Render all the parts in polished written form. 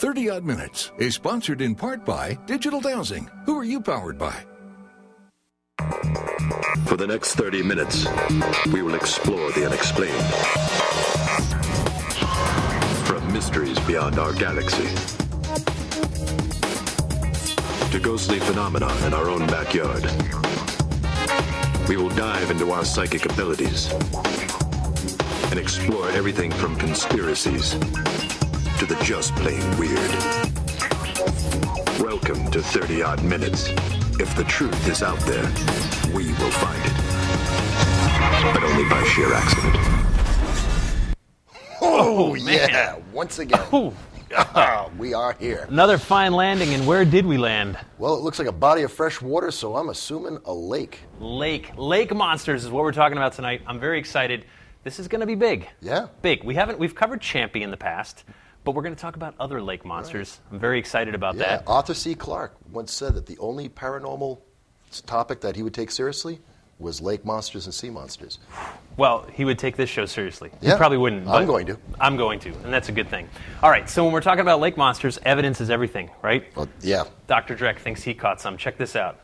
30 Odd Minutes is sponsored in part by Digital Dowsing. Who are you powered by? For the next 30 minutes, we will explore the unexplained. From mysteries beyond our galaxy to ghostly phenomena in our own backyard. We will dive into our psychic abilities and explore everything from conspiracies to the just plain weird. Welcome to 30 Odd Minutes. If the truth is out there, we will find it. But only by sheer accident. Oh, yeah. Once again. We are here. Another fine landing, and where did we land? Well, it looks like a body of fresh water, so I'm assuming a lake. Lake monsters is what we're talking about tonight. I'm very excited. This is going to be big. Yeah. Big. We've covered Champy in the past, but we're going to talk about other lake monsters. Right. I'm very excited about that. Arthur C. Clarke once said that the only paranormal topic that he would take seriously was lake monsters and sea monsters. Well, he would take this show seriously. Yeah, he probably wouldn't. I'm going to. I'm going to, and that's a good thing. All right, so when we're talking about lake monsters, evidence is everything, right? Well, yeah. Dr. Dreck thinks he caught some. Check this out.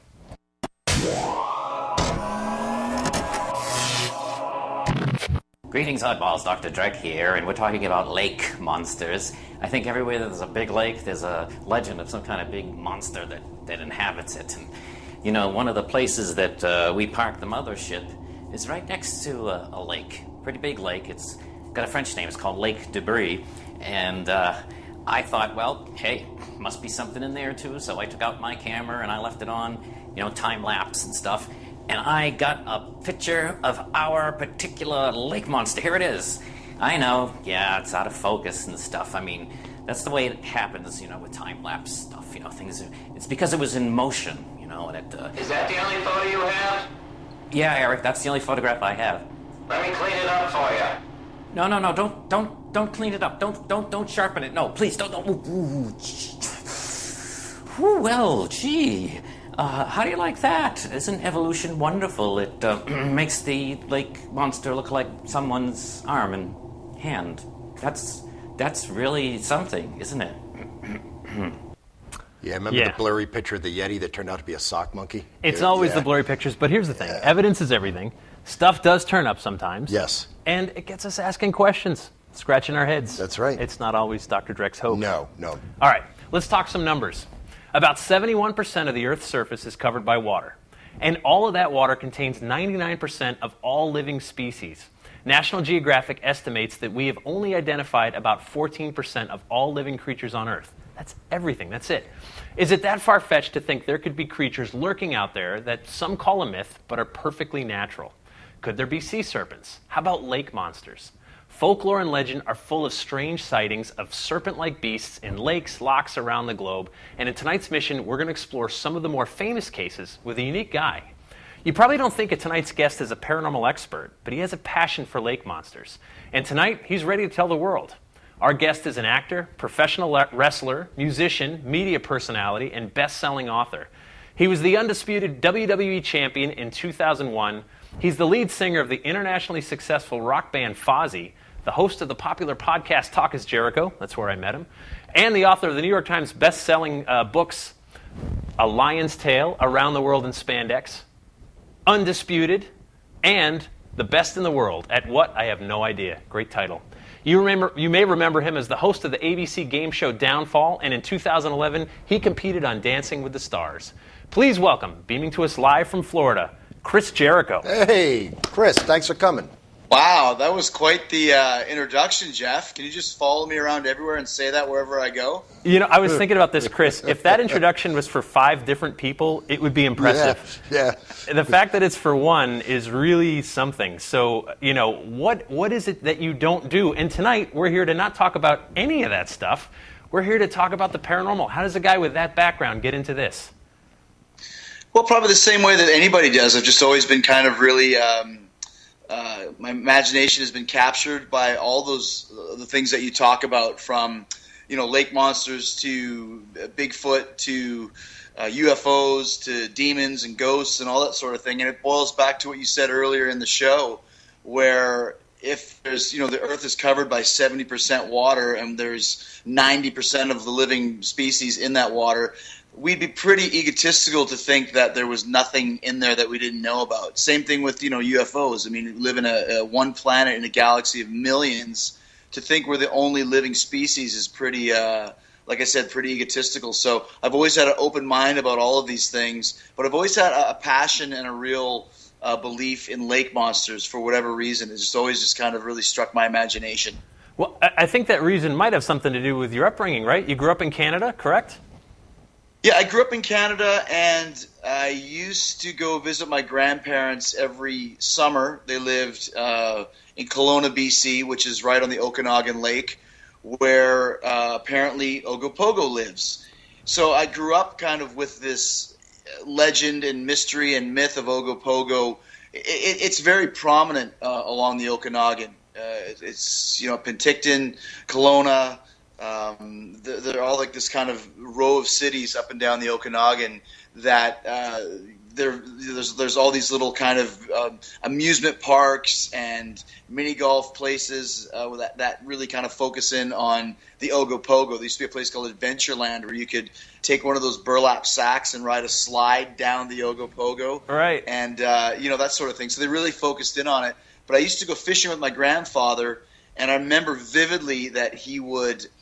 Greetings, Oddballs. Dr. Dreck here, and we're talking about lake monsters. I think everywhere there's a big lake, there's a legend of some kind of big monster that inhabits it. And, you know, one of the places that we park the mothership is right next to a lake, pretty big lake. It's got a French name. It's called Lake Debris. And I thought, well, hey, must be something in there too. So I took out my camera and I left it on, you know, time lapse and stuff. And I got a picture of our particular lake monster. Here it is. I know, yeah, it's out of focus and stuff. I mean, that's the way it happens, you know, with time lapse stuff. You know, it's because it was in motion, you know, and it. Is that the only photo you have? Yeah, Eric, that's the only photograph I have. Let me clean it up for you. No, don't clean it up. Don't sharpen it. No, please, don't. Ooh, well, gee, how do you like that? Isn't evolution wonderful? It makes the lake monster look like someone's arm and hand. That's really something, isn't it? Yeah, remember the blurry picture of the Yeti that turned out to be a sock monkey? It's always the blurry pictures, but here's the thing. Evidence is everything. Stuff does turn up sometimes. Yes. And it gets us asking questions, scratching our heads. That's right. It's not always Dr. Dreck's hope. No. All right, let's talk some numbers. About 71% of the Earth's surface is covered by water. And all of that water contains 99% of all living species. National Geographic estimates that we have only identified about 14% of all living creatures on Earth. That's everything. That's it. Is it that far-fetched to think there could be creatures lurking out there that some call a myth but are perfectly natural? Could there be sea serpents? How about lake monsters? Folklore and legend are full of strange sightings of serpent-like beasts in lakes, lochs around the globe. And in tonight's mission, we're going to explore some of the more famous cases with a unique guy. You probably don't think of tonight's guest as a paranormal expert, but he has a passion for lake monsters. And tonight, he's ready to tell the world. Our guest is an actor, professional wrestler, musician, media personality, and best-selling author. He was the undisputed WWE champion in 2001. He's the lead singer of the internationally successful rock band Fozzy, the host of the popular podcast Cottage Jericho, that's where I met him, and the author of the New York Times best-selling books A Lion's Tale, Around the World in Spandex, Undisputed, and The Best in the World at What? I have no idea. Great title. You may remember him as the host of the ABC game show Downfall, and in 2011, he competed on Dancing with the Stars. Please welcome, beaming to us live from Florida, Chris Jericho. Hey, Chris, thanks for coming. Wow, that was quite the introduction, Jeff. Can you just follow me around everywhere and say that wherever I go? You know, I was thinking about this, Chris. If that introduction was for 5 different people, it would be impressive. Yeah. The fact that it's for one is really something. So, you know, what is it that you don't do? And tonight, we're here to not talk about any of that stuff. We're here to talk about the paranormal. How does a guy with that background get into this? Well, probably the same way that anybody does. I've just always been kind of really... my imagination has been captured by all the things that you talk about, from, you know, lake monsters to Bigfoot to UFOs to demons and ghosts and all that sort of thing. And it boils back to what you said earlier in the show, where if there's, the Earth is covered by 70% water and there's 90% of the living species in that water, we'd be pretty egotistical to think that there was nothing in there that we didn't know about. Same thing with, UFOs. I mean, we live in a one planet in a galaxy of millions. To think we're the only living species is pretty, like I said, pretty egotistical. So I've always had an open mind about all of these things, but I've always had a passion and a real belief in lake monsters for whatever reason. It's just always just kind of really struck my imagination. Well, I think that reason might have something to do with your upbringing, right? You grew up in Canada, correct? Yeah, I grew up in Canada, and I used to go visit my grandparents every summer. They lived in Kelowna, BC, which is right on the Okanagan Lake, where apparently Ogopogo lives. So I grew up kind of with this legend and mystery and myth of Ogopogo. It's very prominent along the Okanagan. It's, Penticton, Kelowna. They're all like this kind of row of cities up and down the Okanagan that there's all these little kind of amusement parks and mini golf places that really kind of focus in on the Ogopogo. There used to be a place called Adventureland where you could take one of those burlap sacks and ride a slide down the Ogopogo. Right. And, that sort of thing. So they really focused in on it. But I used to go fishing with my grandfather, and I remember vividly that he would –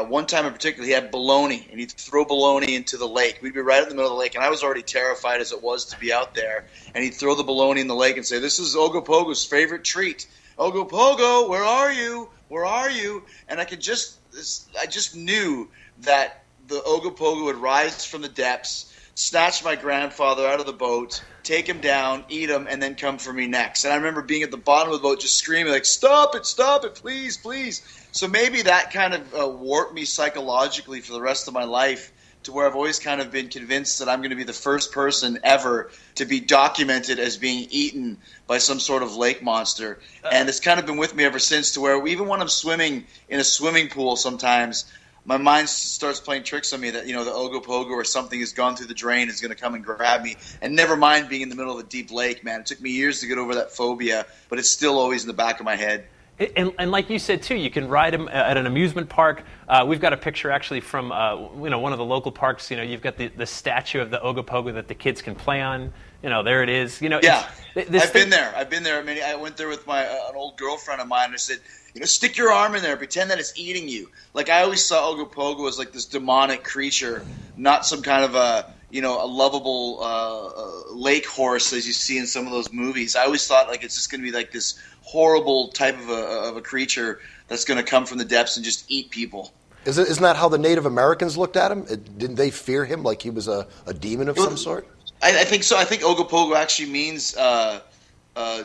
one time in particular, he had bologna, and he'd throw bologna into the lake. We'd be right in the middle of the lake, and I was already terrified as it was to be out there. And he'd throw the bologna in the lake and say, "This is Ogopogo's favorite treat. Ogopogo, where are you? Where are you?" And I just knew that the Ogopogo would rise from the depths, snatch my grandfather out of the boat, take him down, eat him, and then come for me next. And I remember being at the bottom of the boat just screaming like, stop it, please, please. So maybe that kind of warped me psychologically for the rest of my life, to where I've always kind of been convinced that I'm going to be the first person ever to be documented as being eaten by some sort of lake monster. And it's kind of been with me ever since, to where even when I'm swimming in a swimming pool sometimes, my mind starts playing tricks on me that, the Ogopogo or something has gone through the drain is going to come and grab me. And never mind being in the middle of a deep lake, man. It took me years to get over that phobia, but it's still always in the back of my head. And like you said, too, you can ride them at an amusement park. We've got a picture actually from one of the local parks. You've got the statue of the Ogopogo that the kids can play on. There it is. Yeah, I've been there. I went there with an old girlfriend of mine. I said, stick your arm in there, pretend that it's eating you. Like, I always saw Ogopogo as like this demonic creature, not some kind of a lovable lake horse as you see in some of those movies. I always thought like it's just going to be like this horrible type of a creature that's going to come from the depths and just eat people. Isn't that how the Native Americans looked at him? Didn't they fear him like he was a demon of some sort? I think so. I think Ogopogo actually means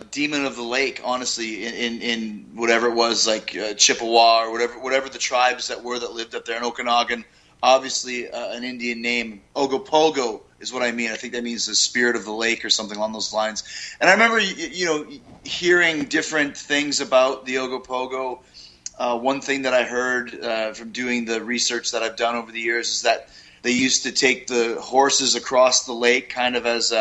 demon of the lake, honestly, in whatever it was, like Chippewa or whatever the tribes that lived up there in Okanagan. Obviously, an Indian name. Ogopogo is what I mean. I think that means the spirit of the lake or something along those lines. And I remember, hearing different things about the Ogopogo. One thing that I heard from doing the research that I've done over the years is that they used to take the horses across the lake kind of as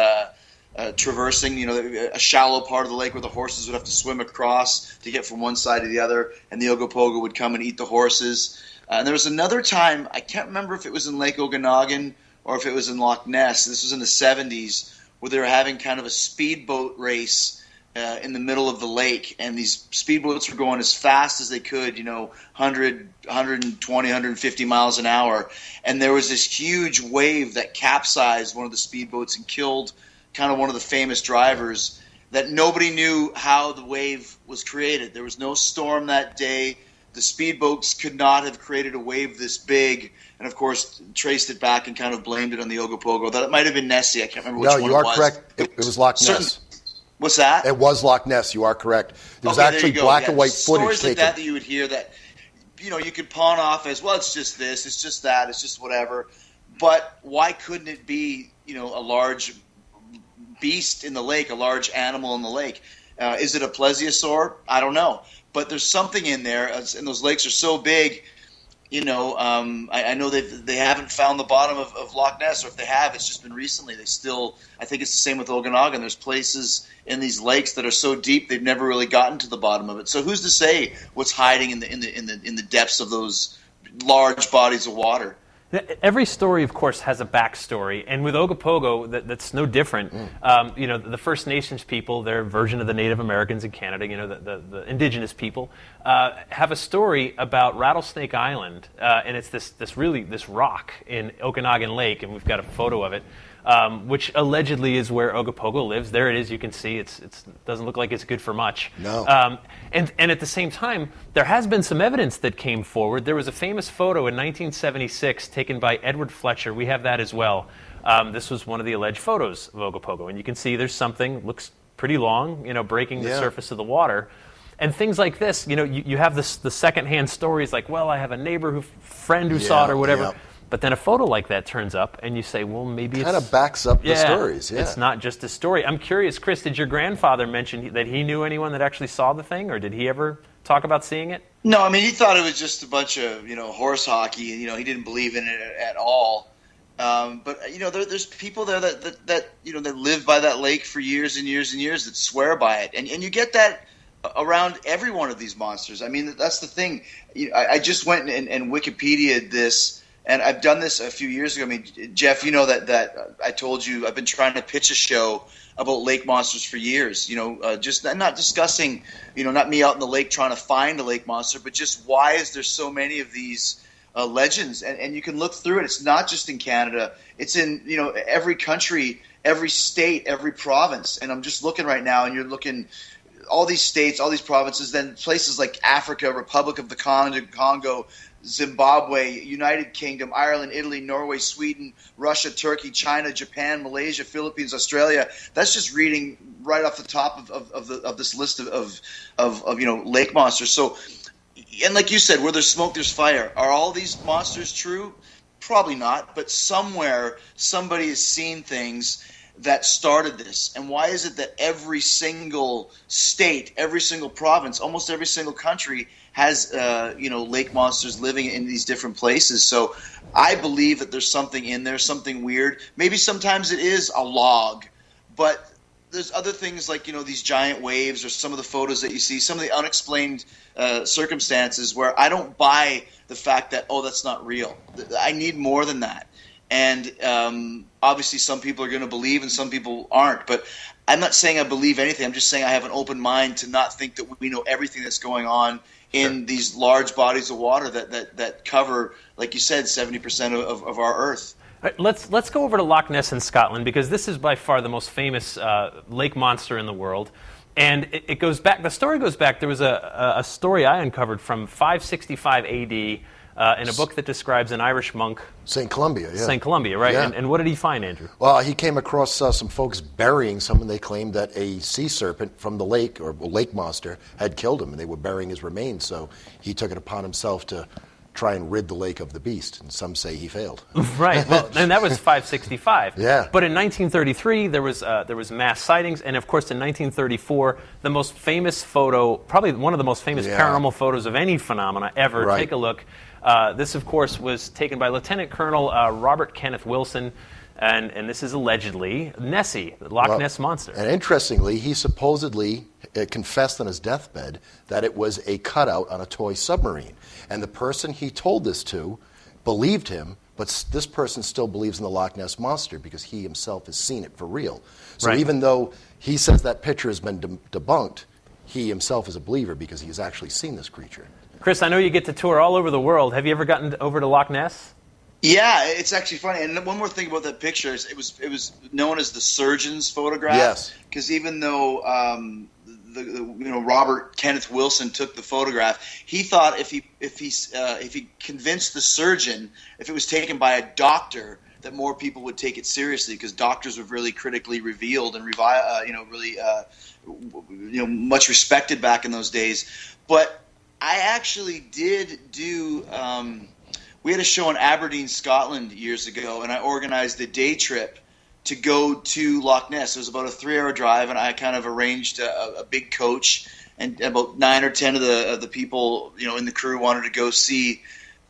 traversing, a shallow part of the lake where the horses would have to swim across to get from one side to the other, and the Ogopogo would come and eat the horses. And there was another time, I can't remember if it was in Lake Okanagan or if it was in Loch Ness, this was in the 70s, where they were having kind of a speedboat race in the middle of the lake, and these speedboats were going as fast as they could, 100, 120, 150 miles an hour. And there was this huge wave that capsized one of the speedboats and killed kind of one of the famous drivers, that nobody knew how the wave was created. There was no storm that day. The speedboats could not have created a wave this big, and of course traced it back and kind of blamed it on the Ogopogo. That it might have been Nessie. I can't remember which one it was. No, you are correct. It was Loch Ness. What's that? It was Loch Ness. You are correct. There was actually black and white footage stories like that you would hear that, you could pawn off as, well, it's just this, it's just that, it's just whatever. But why couldn't it be, a large beast in the lake, a large animal in the lake? Is it a plesiosaur? I don't know. But there's something in there, and those lakes are so big. I know they haven't found the bottom of Loch Ness, or if they have, it's just been recently. I think it's the same with Okanagan. There's places in these lakes that are so deep they've never really gotten to the bottom of it. So who's to say what's hiding in the depths of those large bodies of water? Every story, of course, has a backstory, and with Ogopogo, that's no different. The First Nations people, their version of the Native Americans in Canada, the indigenous people, have a story about Rattlesnake Island, and it's this rock in Okanagan Lake, and we've got a photo of it, which allegedly is where Ogopogo lives. There it is. You can see it doesn't look like it's good for much. No. And at the same time, there has been some evidence that came forward. There was a famous photo in 1976 taken by Edward Fletcher. We have that as well. This was one of the alleged photos of Ogopogo, and you can see there's something looks pretty long, breaking the surface of the water. And things like this, you have the secondhand stories like, well, I have a friend who saw it or whatever. Yeah. But then a photo like that turns up, and you say, well, maybe it's... kind of backs up the stories, It's not just a story. I'm curious, Chris, did your grandfather mention that he knew anyone that actually saw the thing, or did he ever talk about seeing it? No, I mean, he thought it was just a bunch of, horse hockey. He didn't believe in it at all. But there's people there that live by that lake for years and years and years that swear by it. And you get that around every one of these monsters. I mean, that's the thing. I just went and Wikipedia'd this. And I've done this a few years ago. I mean, Jeff, that I told you I've been trying to pitch a show about lake monsters for years. Just not discussing, not me out in the lake trying to find a lake monster, but just why is there so many of these legends? And you can look through it. It's not just in Canada. It's in every country, every state, every province. And I'm just looking right now, and you're looking all these states, all these provinces, then places like Africa, Republic of the Congo, Zimbabwe, United Kingdom, Ireland, Italy, Norway, Sweden, Russia, Turkey, China, Japan, Malaysia, Philippines, Australia. That's just reading right off the top of this list of lake monsters. So, and like you said, where there's smoke, there's fire. Are all these monsters true? Probably not. But somewhere, somebody has seen things that started this. And why is it that every single state, every single province, almost every single country has lake monsters living in these different places? So I believe that there's something in there, something weird. Maybe sometimes it is a log, but there's other things like these giant waves, or some of the photos that you see, some of the unexplained circumstances where I don't buy the fact that that's not real. I need more than that. And obviously some people are going to believe and some people aren't. But I'm not saying I believe anything. I'm just saying I have an open mind to not think that we know everything that's going on in these large bodies of water that cover, like you said, 70% of our Earth. All right, let's go over to Loch Ness in Scotland, because this is by far the most famous lake monster in the world. And it goes back. The story goes back. There was a story I uncovered from 565 A.D., in a book that describes an Irish monk. St. Columbia, yeah. St. Columbia, right? Yeah. And what did he find, Andrew? Well, he came across some folks burying someone. They claimed that a sea serpent from the lake, or a lake monster, had killed him, and they were burying his remains. So he took it upon himself to try and rid the lake of the beast, and some say he failed. Right, well, and that was 565. Yeah. But in 1933, there was mass sightings, and of course in 1934, the most famous photo, probably one of the most famous paranormal photos of any phenomena ever. Right. Take a look. This, of course, was taken by Lieutenant Colonel Robert Kenneth Wilson, and this is allegedly Nessie, the Loch Ness monster. And interestingly, he supposedly confessed on his deathbed that it was a cutout on a toy submarine. And the person he told this to believed him, but this person still believes in the Loch Ness monster because he himself has seen it for real. So even though he says that picture has been debunked, he himself is a believer because he has actually seen this creature. Chris, I know you get to tour all over the world. Have you ever gotten over to Loch Ness? Yeah, it's actually funny. And one more thing about that picture is it was known as the surgeon's photograph. Yes. Because even though Robert Kenneth Wilson took the photograph, he thought if he convinced the surgeon, if it was taken by a doctor, that more people would take it seriously, because doctors were really critically revealed and much respected back in those days. But I actually did do. We had a show in Aberdeen, Scotland years ago, and I organized a day trip to go to Loch Ness. It was about a 3-hour drive, and I kind of arranged a big coach, and about 9 or 10 of the people in the crew wanted to go see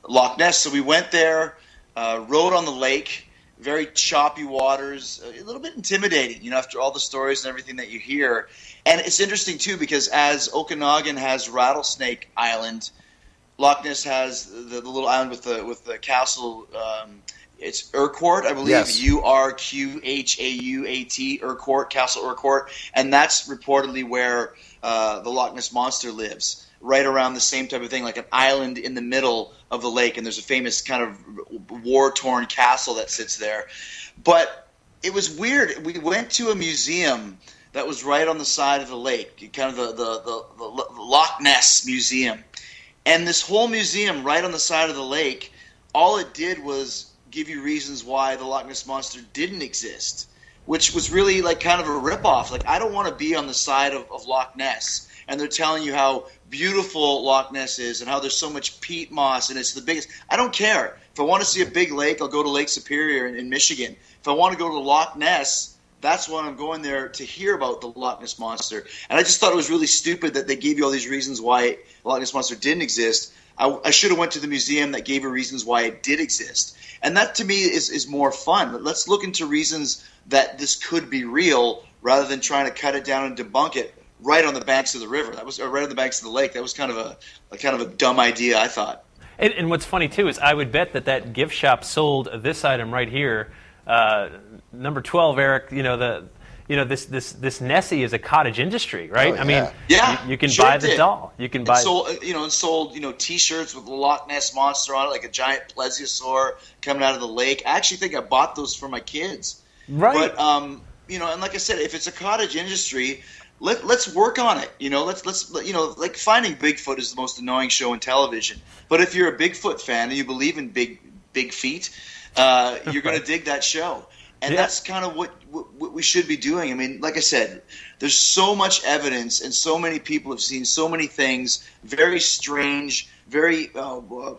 Loch Ness. So we went there, rode on the lake, very choppy waters, a little bit intimidating, after all the stories and everything that you hear. And it's interesting, too, because as Okanagan has Rattlesnake Island, Loch Ness has the little island with the castle. It's Urquhart, I believe. Yes. Urquhauat, Urquhart, Castle Urquhart. And that's reportedly where the Loch Ness Monster lives, right around the same type of thing, like an island in the middle of the lake. And there's a famous kind of war-torn castle that sits there. But it was weird. We went to a museum that was right on the side of the lake, kind of the Loch Ness Museum. And this whole museum right on the side of the lake, all it did was give you reasons why the Loch Ness Monster didn't exist, which was really like kind of a ripoff. Like, I don't want to be on the side of Loch Ness, and they're telling you how beautiful Loch Ness is and how there's so much peat moss and it's the biggest. I don't care. If I want to see a big lake, I'll go to Lake Superior in Michigan. If I want to go to Loch Ness, that's when I'm going there to hear about the Loch Ness Monster. And I just thought it was really stupid that they gave you all these reasons why the Loch Ness Monster didn't exist. I should have went to the museum that gave you reasons why it did exist. And that, to me, is more fun. Let's look into reasons that this could be real rather than trying to cut it down and debunk it right on the banks of the river. Or right on the banks of the lake. That was kind of a dumb idea, I thought. And what's funny, too, is I would bet that gift shop sold this item right here, number 12, Eric, this Nessie is a Cottage Industry, right? Oh, yeah. I mean, yeah, you can sure buy the doll. You can buy sold T-shirts with the Loch Ness Monster on it, like a giant plesiosaur coming out of the lake. I actually think I bought those for my kids. Right. But and like I said, if it's a Cottage Industry, let's work on it. Let's like finding Bigfoot is the most annoying show in television. But if you're a Bigfoot fan and you believe in big feet, you're going to dig that show. And that's kind of what we should be doing. I mean, like I said, there's so much evidence and so many people have seen so many things, very strange, very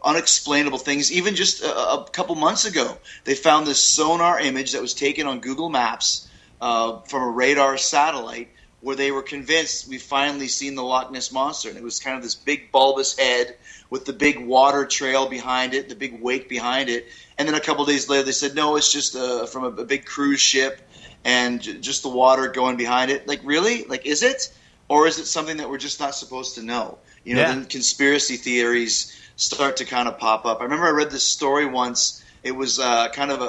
unexplainable things. Even just a couple months ago, they found this sonar image that was taken on Google Maps from a radar satellite where they were convinced we've finally seen the Loch Ness Monster. And it was kind of this big bulbous head with the big water trail behind it, the big wake behind it. And then a couple days later, they said, no, it's just from a big cruise ship and just the water going behind it. Like, really? Like, is it? Or is it something that we're just not supposed to know? Then conspiracy theories start to kind of pop up. I remember I read this story once. It was kind of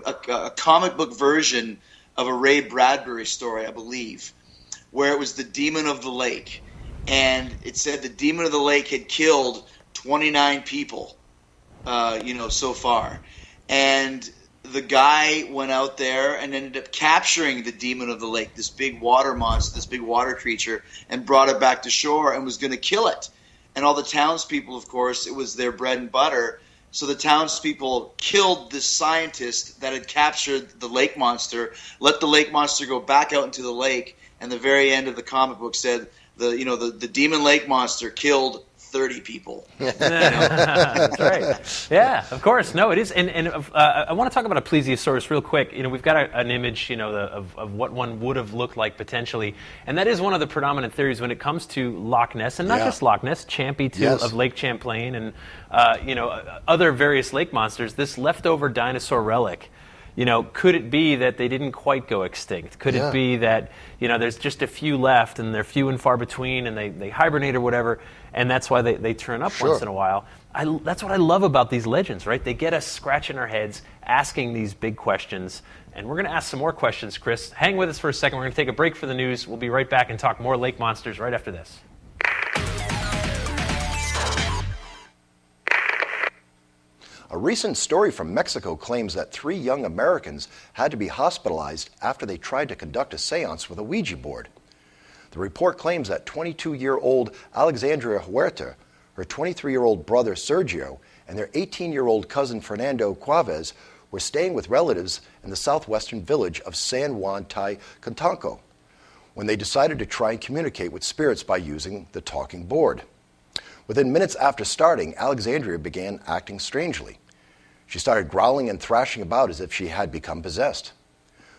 a comic book version of a Ray Bradbury story, I believe, where it was the Demon of the Lake. And it said the Demon of the Lake had killed 29 people, so far. And the guy went out there and ended up capturing the Demon of the Lake, this big water monster, this big water creature, and brought it back to shore and was going to kill it. And all the townspeople, of course, it was their bread and butter. So the townspeople killed this scientist that had captured the lake monster, let the lake monster go back out into the lake, and the very end of the comic book said the demon lake monster killed 30 people. That's right. Yeah, of course. No, it is. And I want to talk about a plesiosaurus real quick. We've got an image, of what one would have looked like potentially. And that is one of the predominant theories when it comes to Loch Ness, and not just Loch Ness, Champy too, of Lake Champlain, and other various lake monsters. This leftover dinosaur relic. Could it be that they didn't quite go extinct? Could it be that, there's just a few left and they're few and far between and they hibernate or whatever, and that's why they turn up once in a while? That's what I love about these legends, right? They get us scratching our heads, asking these big questions, and we're going to ask some more questions, Chris. Hang with us for a second. We're going to take a break for the news. We'll be right back and talk more lake monsters right after this. A recent story from Mexico claims that 3 young Americans had to be hospitalized after they tried to conduct a seance with a Ouija board. The report claims that 22-year-old Alexandria Huerta, her 23-year-old brother Sergio, and their 18-year-old cousin Fernando Cuevas were staying with relatives in the southwestern village of San Juan Tay Cantanco when they decided to try and communicate with spirits by using the talking board. Within minutes after starting, Alexandria began acting strangely. She started growling and thrashing about as if she had become possessed.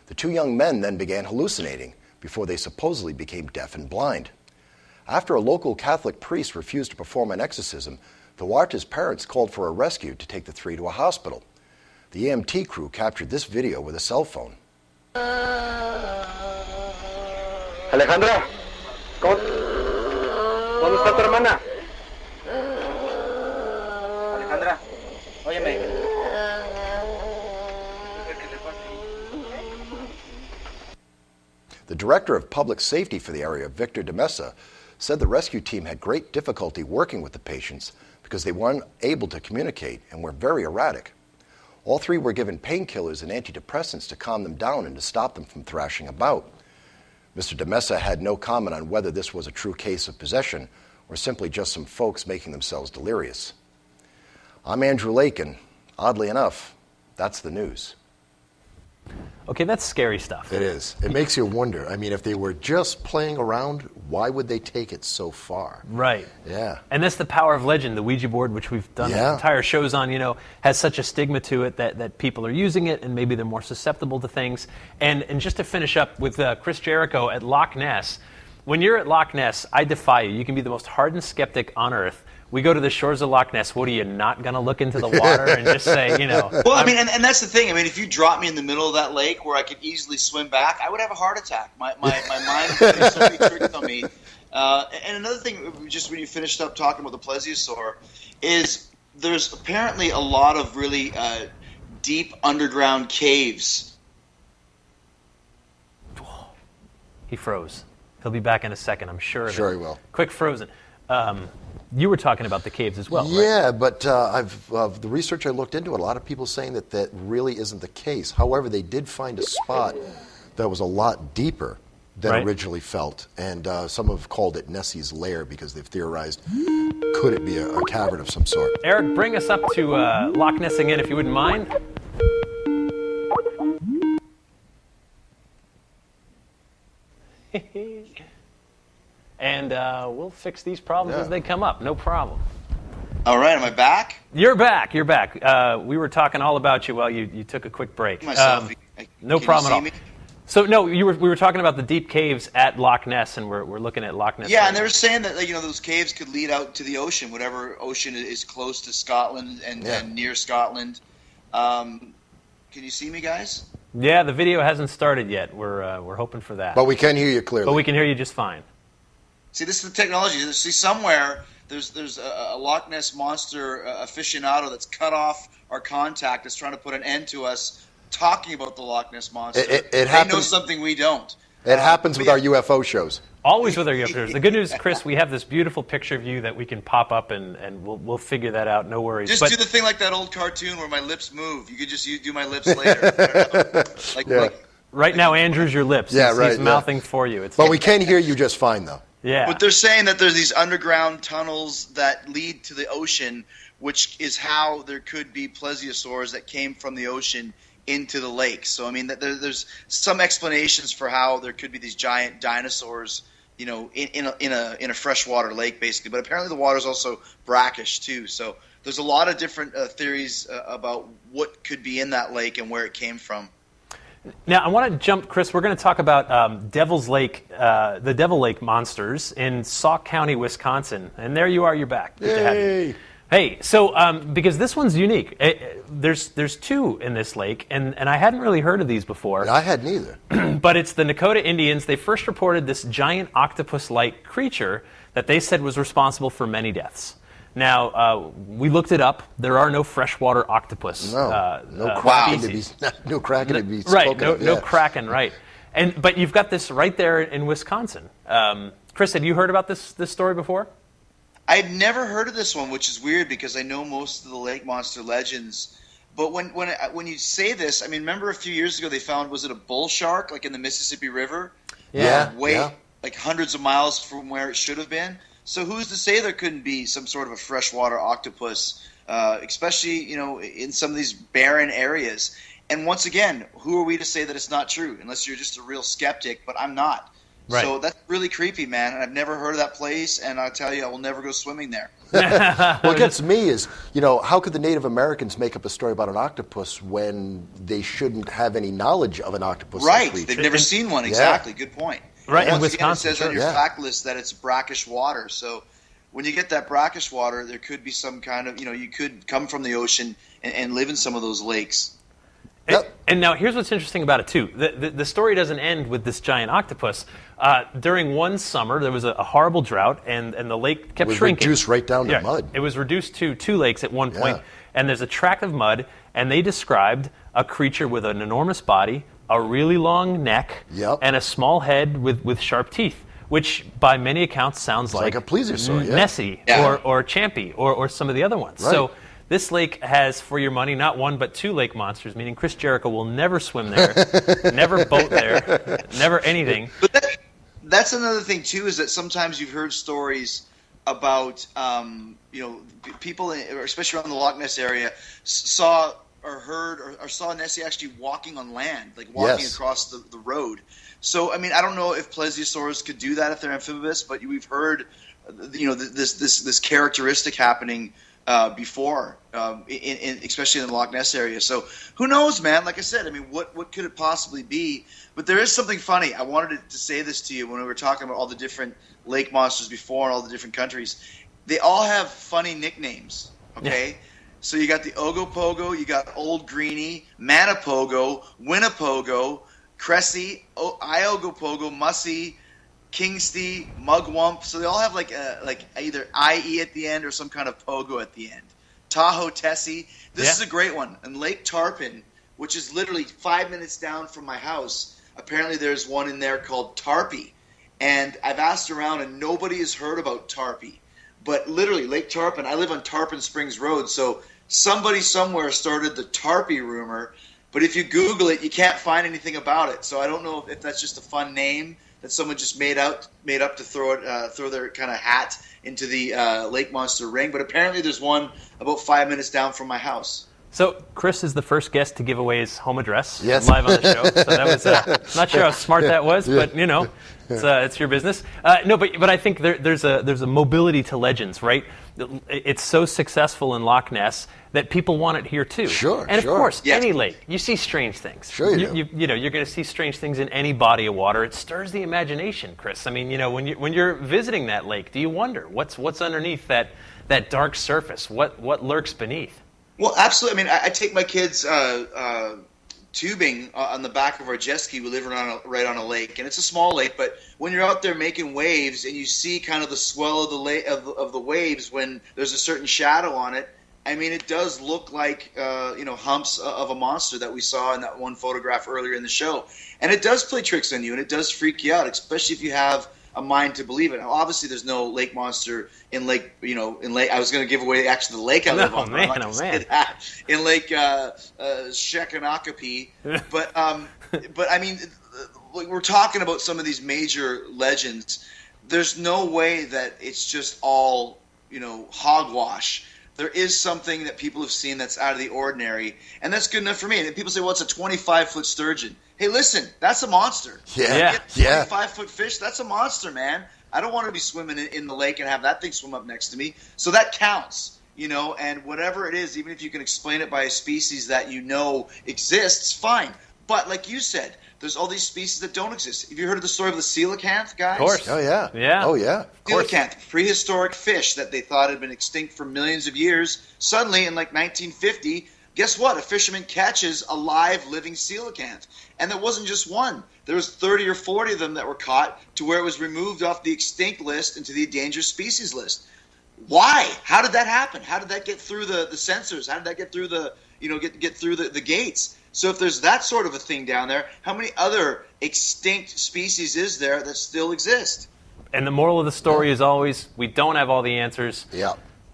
The 2 young men then began hallucinating before they supposedly became deaf and blind. After a local Catholic priest refused to perform an exorcism, The Huerta's parents called for a rescue to take the three to a hospital. The EMT crew captured this video with a cell phone. Alejandra, ¿dónde está tu hermana? Alejandra, óyeme. The director of public safety for the area, Victor de Mesa, said the rescue team had great difficulty working with the patients because they weren't able to communicate and were very erratic. All three were given painkillers and antidepressants to calm them down and to stop them from thrashing about. Mr. de Mesa had no comment on whether this was a true case of possession or simply just some folks making themselves delirious. I'm Andrew Lake, and oddly enough, that's the news. Okay, that's scary stuff. It is. It makes you wonder. I mean, if they were just playing around, why would they take it so far? Right. Yeah. And that's the power of legend. The Ouija board, which we've done entire shows on, has such a stigma to it that people are using it and maybe they're more susceptible to things. And just to finish up with Chris Jericho at Loch Ness, when you're at Loch Ness, I defy you. You can be the most hardened skeptic on earth. We go to the shores of Loch Ness. What, are you not going to look into the water and just say, Well, I mean, and that's the thing. I mean, if you drop me in the middle of that lake where I could easily swim back, I would have a heart attack. My mind would play so many tricks on me. And another thing, just when you finished up talking about the plesiosaur, is there's apparently a lot of really deep underground caves. He froze. He'll be back in a second, I'm sure. Sure he will. Quick frozen. You were talking about the caves as well, right? Yeah, but the research I looked into, a lot of people saying that really isn't the case. However, they did find a spot that was a lot deeper than originally felt, and some have called it Nessie's lair because they've theorized, could it be a cavern of some sort? Eric, bring us up to Loch Ness again, if you wouldn't mind. And we'll fix these problems as they come up. No problem. All right, am I back? You're back. You're back. We were talking all about you while you took a quick break. No problem at all. So no, we were talking about the deep caves at Loch Ness, and we're looking at Loch Ness. Yeah, and they were saying that those caves could lead out to the ocean, whatever ocean is close to Scotland and near Scotland. Can you see me, guys? Yeah, the video hasn't started yet. We're hoping for that. But we can hear you clearly. But we can hear you just fine. See, this is the technology. See, somewhere there's a Loch Ness monster aficionado that's cut off our contact, that's trying to put an end to us talking about the Loch Ness monster. They know something we don't. It happens with our UFO shows. Always with our UFOs. The good news, Chris, we have this beautiful picture of you that we can pop up, and we'll figure that out. No worries. Just do the thing like that old cartoon where my lips move. You could just do my lips later. Right now, Andrew's your lips. He's mouthing for you. But we can hear you just fine, though. Yeah. But they're saying that there's these underground tunnels that lead to the ocean, which is how there could be plesiosaurs that came from the ocean into the lake. So, I mean, there's some explanations for how there could be these giant dinosaurs, in a freshwater lake, basically. But apparently the water's also brackish, too. So there's a lot of different theories about what could be in that lake and where it came from. Now, I want to jump, Chris. We're going to talk about Devil's Lake, the Devil Lake monsters in Sauk County, Wisconsin. And there you are. You're back. Good to have you. Hey, so because this one's unique. There's two in this lake, and I hadn't really heard of these before. I hadn't either. But it's the Nakota Indians. They first reported this giant octopus-like creature that they said was responsible for many deaths. Now, we looked it up. There are no freshwater octopus. No kraken to be spoken of. No kraken, right. But you've got this right there in Wisconsin. Chris, had you heard about this story before? I had never heard of this one, which is weird because I know most of the lake monster legends. But when you say this, I mean, remember a few years ago they found, was it a bull shark, like in the Mississippi River? Like hundreds of miles from where it should have been. So who's to say there couldn't be some sort of a freshwater octopus, especially, in some of these barren areas? And once again, who are we to say that it's not true? Unless you're just a real skeptic, but I'm not. Right. So that's really creepy, man. And I've never heard of that place, and I'll tell you, I will never go swimming there. What gets me is, how could the Native Americans make up a story about an octopus when they shouldn't have any knowledge of an octopus? Right. They've never seen one. Exactly. Good point. Right. And in Wisconsin, it says on your fact list that it's brackish water. So when you get that brackish water, there could be some kind of, you could come from the ocean and live in some of those lakes. Yep. And now here's what's interesting about it too. The story doesn't end with this giant octopus. During one summer, there was a horrible drought, and the lake kept shrinking. It was reduced right down to mud. It was reduced to 2 lakes at one point, Yeah. and there's a tract of mud, and they described a creature with an enormous body, a really long neck, Yep. and a small head with sharp teeth, which by many accounts sounds like a plesiosaur, yeah. Nessie or Champy or some of the other ones. Right. So this lake has, for your money, not 1 but 2 lake monsters, meaning Chris Jericho will never swim there, never boat there, never anything. But that's another thing too, is that sometimes you've heard stories about people, especially around the Loch Ness area, saw or heard or saw Nessie actually walking on land, like walking across the road. So I mean, I don't know if plesiosaurs could do that if they're amphibious, but we've heard this characteristic happening before, especially in the Loch Ness area. So who knows, man? Like I said, I mean, what could it possibly be? But there is something funny. I wanted to say this to you when we were talking about all the different lake monsters before and all the different countries. They all have funny nicknames, okay? Yeah. So you got the Ogopogo, you got Old Greenie, Manipogo, Winnipogo, Cressy, Iogopogo, Mussy, Kingsty, Mugwump. So they all have like either IE at the end or some kind of pogo at the end. Tahoe Tessie. This is a great one. And Lake Tarpon, which is literally 5 minutes down from my house, apparently there's one in there called Tarpy. And I've asked around and nobody has heard about Tarpy. But literally, Lake Tarpon, I live on Tarpon Springs Road, so somebody somewhere started the Tarpy rumor. But if you Google it, you can't find anything about it. So I don't know if that's just a fun name that someone just made up to throw their kind of hat into the lake monster ring. But apparently there's one about 5 minutes down from my house. So Chris is the first guest to give away his home address live on the show. So that was not sure how smart that was, but it's your business. But I think there's a mobility to legends, right? It's so successful in Loch Ness that people want it here too. Sure, and of course, yes. any lake, you see strange things. Sure, you do. You're going to see strange things in any body of water. It stirs the imagination, Chris. I mean, when you're visiting that lake, do you wonder what's underneath that dark surface? What lurks beneath? Well, absolutely. I mean, I take my kids tubing on the back of our jet ski. We live right on a lake, and it's a small lake. But when you're out there making waves and you see kind of the swell of the waves when there's a certain shadow on it, I mean, it does look like humps of a monster that we saw in that one photograph earlier in the show. And it does play tricks on you, and it does freak you out, especially if you have a mind to believe it. Now, obviously, there's no lake monster in Lake. I was going to give away actually the lake I live on. Man. In Lake Shekinakapi. But I mean, we're talking about some of these major legends. There's no way that it's just all hogwash. There is something that people have seen that's out of the ordinary, and that's good enough for me. And people say, well, it's a 25-foot sturgeon. Hey, listen, that's a monster. Yeah. 25-foot fish, that's a monster, man. I don't want to be swimming in the lake and have that thing swim up next to me. So that counts, and whatever it is, even if you can explain it by a species that exists, fine. But like you said, there's all these species that don't exist. Have you heard of the story of the coelacanth, guys? Of course. Oh, yeah. Yeah. Oh, yeah. Coelacanth, prehistoric fish that they thought had been extinct for millions of years. Suddenly, in like 1950, guess what? A fisherman catches a live, living coelacanth. And there wasn't just one. There was 30 or 40 of them that were caught to where it was removed off the extinct list into the endangered species list. Why? How did that happen? How did that get through the sensors? How did that get through get through the gates? So if there's that sort of a thing down there, how many other extinct species is there that still exist? And the moral of the story is always, we don't have all the answers. Yeah.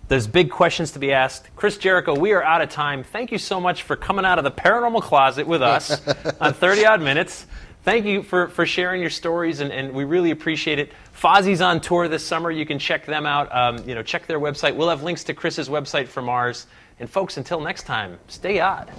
There's big questions to be asked. Chris Jericho, we are out of time. Thank you so much for coming out of the paranormal closet with us on 30-odd minutes. Thank you for sharing your stories, and we really appreciate it. Fozzy's on tour this summer. You can check them out. Check their website. We'll have links to Chris's website from ours. And folks, until next time, stay odd.